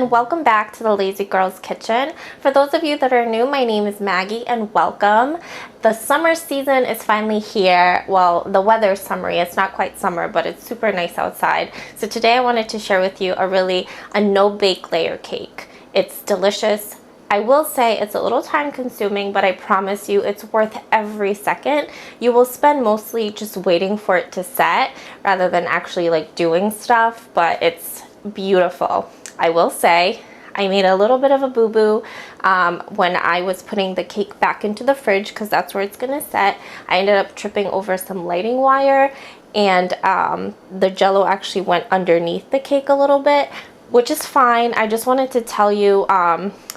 and welcome back to the Lazy Girls Kitchen. For those of you that are new, my name is Maggie and welcome. The summer season is finally here. Well, the weather is summery. It's not quite summer, but it's super nice outside. So today I wanted to share with you a no-bake layer cake. It's delicious. I will say it's a little time consuming, but I promise you it's worth every second. You will spend mostly just waiting for it to set rather than actually like doing stuff, but it's beautiful. I will say I made a little bit of a boo-boo when I was putting the cake back into the fridge because that's where it's gonna set. I ended up tripping over some lighting wire and the Jell-O actually went underneath the cake a little bit, which is fine. I just wanted to tell you,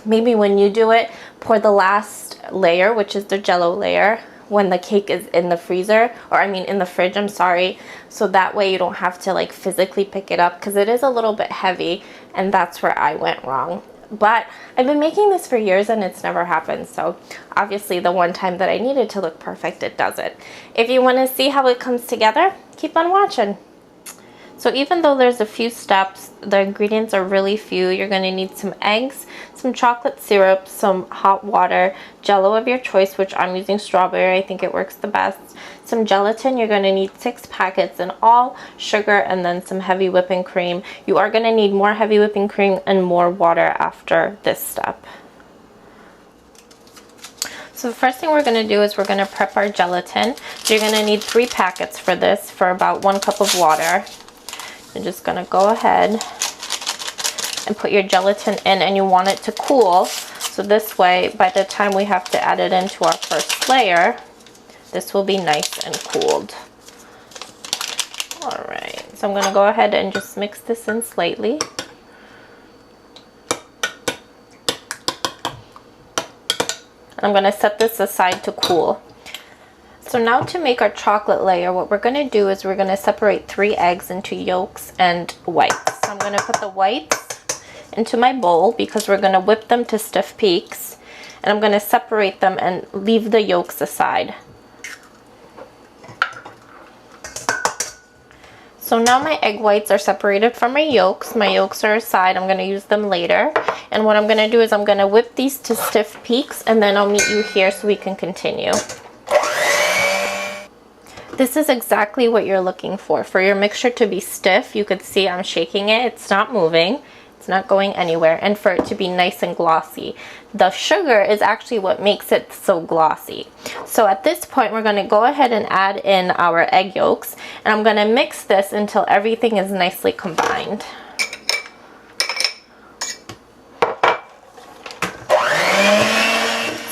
maybe when you do it, pour the last layer, which is the Jell-O layer, when the cake is in the freezer, or I mean in the fridge, I'm sorry. So that way you don't have to like physically pick it up because it is a little bit heavy, and that's where I went wrong. But I've been making this for years and it's never happened. So obviously the one time that I needed to look perfect, it does it. If you want to see how it comes together, keep on watching. So even though there's a few steps, the ingredients are really few. You're going to need some eggs, some chocolate syrup, some hot water, Jell-O of your choice, which I'm using strawberry. I think it works the best. Some gelatin. You're going to need 6 packets in all, sugar, and then some heavy whipping cream. You are going to need more heavy whipping cream and more water after this step. So the first thing we're going to do is we're going to prep our gelatin. So you're going to need 3 packets for this for about 1 cup of water. You're just going to go ahead and put your gelatin in, and you want it to cool. So this way, by the time we have to add it into our first layer, this will be nice and cooled. All right, so I'm going to go ahead and just mix this in slightly. And I'm going to set this aside to cool. So now to make our chocolate layer, what we're going to do is we're going to separate 3 eggs into yolks and whites. So I'm going to put the whites into my bowl because we're going to whip them to stiff peaks. And I'm going to separate them and leave the yolks aside. So now my egg whites are separated from my yolks. My yolks are aside. I'm going to use them later. And what I'm going to do is I'm going to whip these to stiff peaks, and then I'll meet you here so we can continue. This is exactly what you're looking for your mixture to be stiff. You could see I'm shaking it. It's not moving. It's not going anywhere. And for it to be nice and glossy. The sugar is actually what makes it so glossy. So at this point, we're going to go ahead and add in our egg yolks. And I'm going to mix this until everything is nicely combined.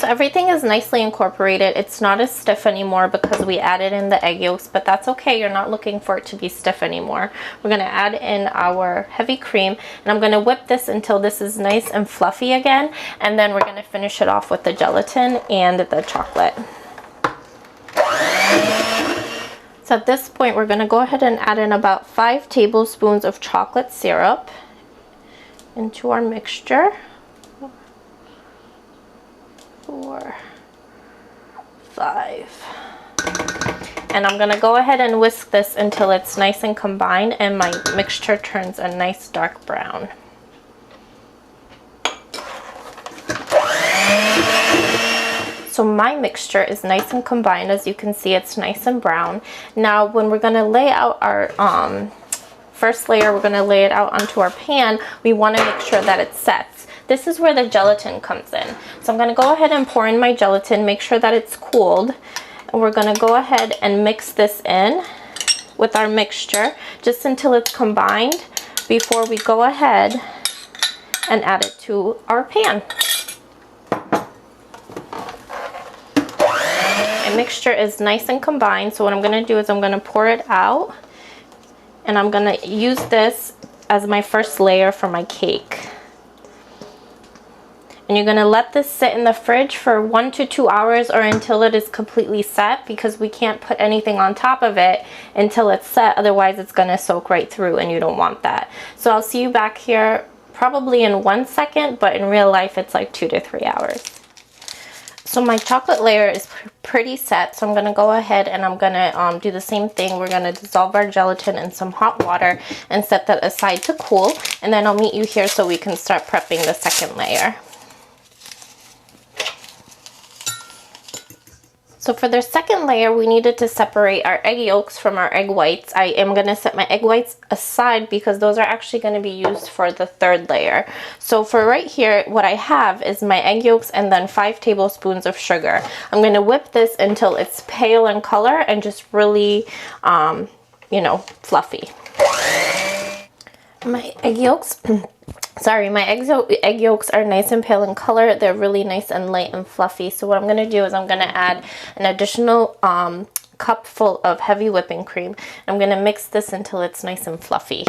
Everything is nicely incorporated. It's not as stiff anymore because we added in the egg yolks, but that's okay. You're not looking for it to be stiff anymore. We're going to add in our heavy cream, and I'm going to whip this until this is nice and fluffy again, and then we're going to finish it off with the gelatin and the chocolate. So at this point, we're going to go ahead and add in about 5 tablespoons of chocolate syrup into our mixture. 4, 5. And I'm going to go ahead and whisk this until it's nice and combined and my mixture turns a nice dark brown. So my mixture is nice and combined. As you can see, it's nice and brown. Now when we're going to lay out our first layer, we're going to lay it out onto our pan. We want to make sure that it sets. This is where the gelatin comes in. So I'm going to go ahead and pour in my gelatin, make sure that it's cooled. And we're going to go ahead and mix this in with our mixture just until it's combined before we go ahead and add it to our pan. My mixture is nice and combined, so what I'm going to do is I'm going to pour it out, and I'm going to use this as my first layer for my cake. And you're going to let this sit in the fridge for 1 to 2 hours or until it is completely set, because we can't put anything on top of it until it's set. Otherwise, it's going to soak right through and you don't want that. So I'll see you back here probably in 1 second, but in real life, it's like 2 to 3 hours. So my chocolate layer is pretty set, so I'm gonna go ahead and I'm gonna do the same thing. We're gonna dissolve our gelatin in some hot water and set that aside to cool, and then I'll meet you here so we can start prepping the second layer. So for the second layer, we needed to separate our egg yolks from our egg whites. I am going to set my egg whites aside because those are actually going to be used for the third layer. So for right here, what I have is my egg yolks and then 5 tablespoons of sugar. I'm going to whip this until it's pale in color and just really, you know, fluffy. My egg yolks... Sorry, my egg yolks are nice and pale in color. They're really nice and light and fluffy. So what I'm going to do is I'm going to add an additional cup full of heavy whipping cream. I'm going to mix this until it's nice and fluffy.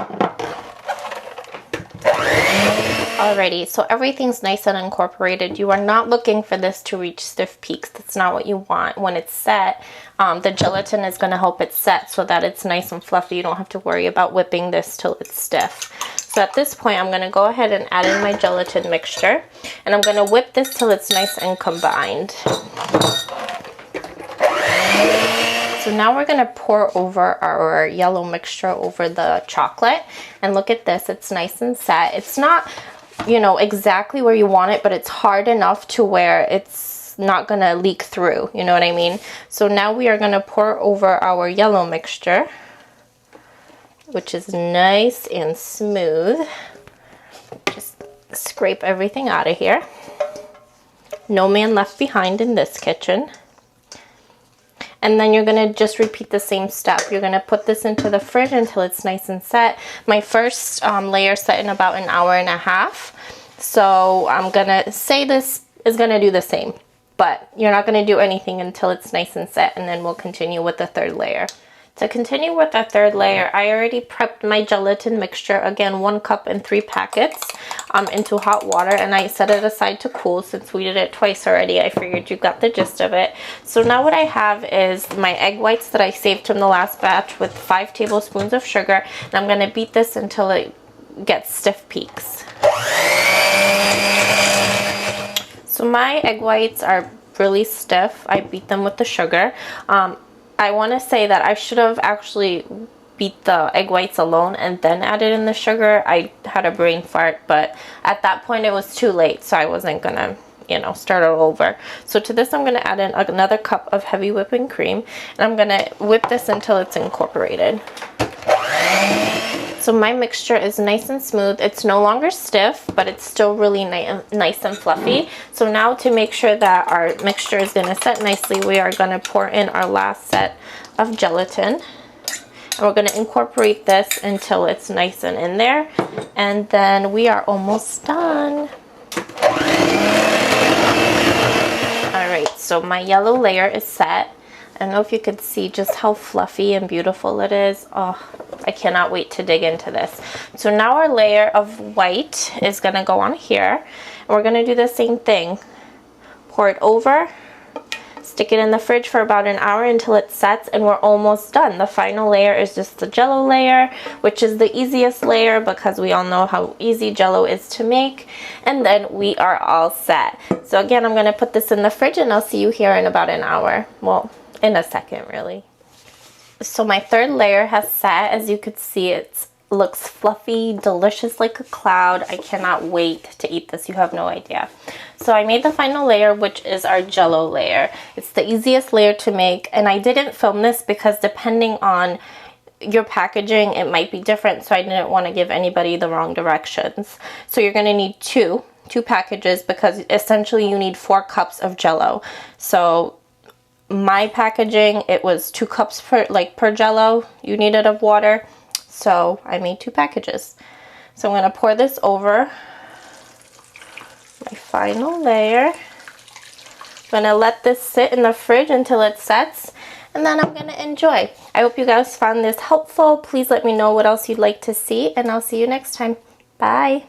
Alrighty, so everything's nice and incorporated. You are not looking for this to reach stiff peaks. That's not what you want. When it's set, the gelatin is going to help it set so that it's nice and fluffy. You don't have to worry about whipping this till it's stiff. So at this point, I'm going to go ahead and add in my gelatin mixture, and I'm going to whip this till it's nice and combined. So now we're going to pour over our yellow mixture over the chocolate, and look at this, it's nice and set. It's not, you know, exactly where you want it, but it's hard enough to where it's not going to leak through, you know what I mean? So now we are going to pour over our yellow mixture, which is nice and smooth. Just scrape everything out of here. No man left behind in this kitchen. And then you're gonna just repeat the same step. You're gonna put this into the fridge until it's nice and set. My first layer set in about an hour and a half. So I'm gonna say this is gonna do the same, but you're not gonna do anything until it's nice and set, and then we'll continue with the third layer. To continue with our third layer, I already prepped my gelatin mixture, again 1 cup and 3 packets, into hot water, and I set it aside to cool. Since we did it twice already, I figured you got the gist of it. So now what I have is my egg whites that I saved from the last batch with 5 tablespoons of sugar, and I'm going to beat this until it gets stiff peaks. So my egg whites are really stiff. I beat them with the sugar. I want to say that I should have actually beat the egg whites alone and then added in the sugar. I had a brain fart, but at that point it was too late, so I wasn't gonna, you know, start it over. So to this I'm gonna add in another cup of heavy whipping cream, and I'm gonna whip this until it's incorporated. So my mixture is nice and smooth. It's no longer stiff, but it's still really nice and fluffy. So now to make sure that our mixture is going to set nicely, we are going to pour in our last set of gelatin. And we're going to incorporate this until it's nice and in there. And then we are almost done. Alright, so my yellow layer is set. I don't know if you could see just how fluffy and beautiful it is. Oh, I cannot wait to dig into this. So now our layer of white is going to go on here. And we're going to do the same thing. Pour it over. Stick it in the fridge for about an hour until it sets, and we're almost done. The final layer is just the Jell-O layer, which is the easiest layer because we all know how easy Jell-O is to make. And then we are all set. So again, I'm going to put this in the fridge, and I'll see you here in about an hour. Well, in a second, really. So my third layer has set. As you could see, it looks fluffy, delicious like a cloud. I cannot wait to eat this. You have no idea. So I made the final layer, which is our Jell-O layer. It's the easiest layer to make, and I didn't film this because depending on your packaging, it might be different, so I didn't want to give anybody the wrong directions. So you're going to need two packages because essentially you need 4 cups of Jell-O. So my packaging, it was 2 cups per Jell-O you needed of water, so I made 2 packages. So I'm going to pour this over my final layer. I'm going to let this sit in the fridge until it sets, and then I'm going to enjoy. I hope you guys found this helpful. Please let me know what else you'd like to see, and I'll see you next time. Bye!